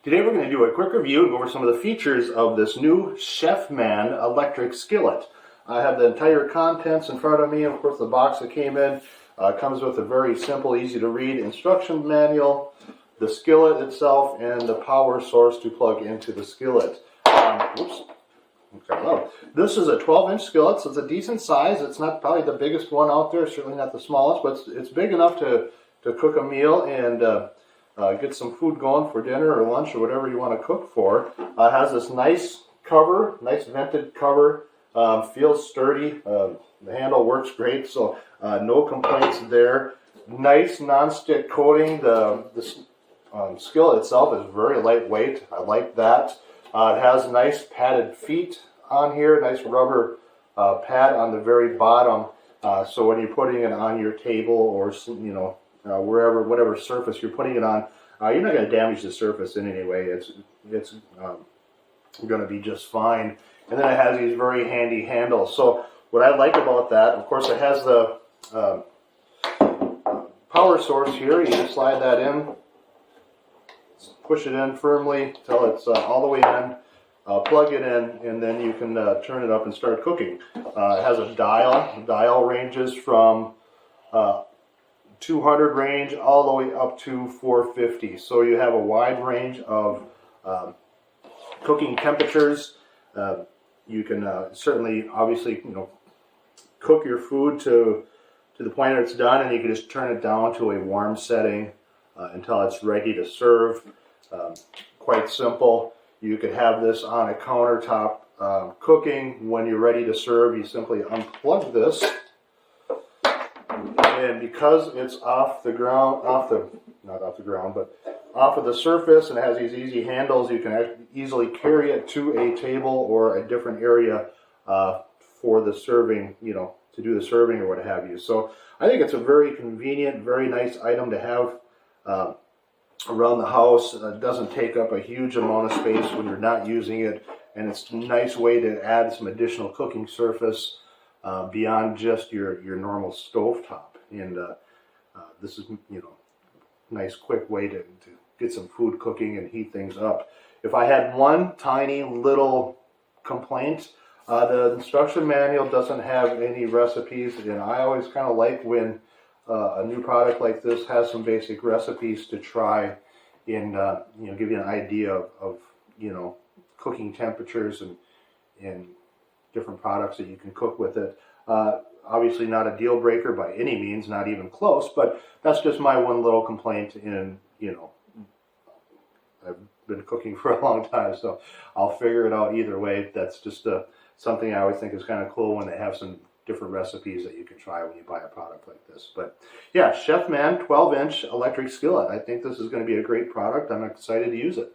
Today we're going to do a quick review and go over some of the features of this new Chefman electric skillet. I have the entire contents in front of me. Of course, the box that came in comes with a very simple, easy to read instruction manual, the skillet itself, and the power source to plug into the skillet. This is a 12-inch skillet, so it's a decent size. It's not probably the biggest one out there, certainly not the smallest, but it's big enough to cook a meal and get some food going for dinner or lunch or whatever you want to cook for. It has this nice cover, nice vented cover, feels sturdy. The handle works great, so no complaints there. Nice non-stick coating. The skillet itself is very lightweight. I like that. It has nice padded feet on here, nice rubber pad on the very bottom. So when you're putting it on your table or wherever, whatever surface you're putting it on, you're not going to damage the surface in any way. It's going to be just fine. And then it has these very handy handles. So what I like about that, of course, it has the power source here. You just slide that in, push it in firmly till it's all the way in. Plug it in, and then you can turn it up and start cooking. It has a dial. The dial ranges from 200 range all the way up to 450. So you have a wide range of cooking temperatures. You can certainly, obviously, cook your food to the point that it's done, and you can just turn it down to a warm setting until it's ready to serve. Quite simple. You could have this on a countertop cooking. When you're ready to serve, you simply unplug this. And because it's off the ground, not off the ground, but off of the surface, and it has these easy handles, you can easily carry it to a table or a different area for the serving, to do the serving or what have you. So I think it's a very convenient, very nice item to have around the house. It doesn't take up a huge amount of space when you're not using it, and it's a nice way to add some additional cooking surface beyond just your normal stovetop. And this is, nice quick way to get some food cooking and heat things up. If I had one tiny little complaint, the instruction manual doesn't have any recipes, and I always kind of like when a new product like this has some basic recipes to try and give you an idea of cooking temperatures and different products that you can cook with it. Obviously not a deal breaker by any means, not even close, but that's just my one little complaint. And I've been cooking for a long time, so I'll figure it out either way. That's just something I always think is kind of cool when they have some different recipes that you can try when you buy a product like this. But yeah, Chefman 12-inch electric skillet. I think this is going to be a great product. I'm excited to use it.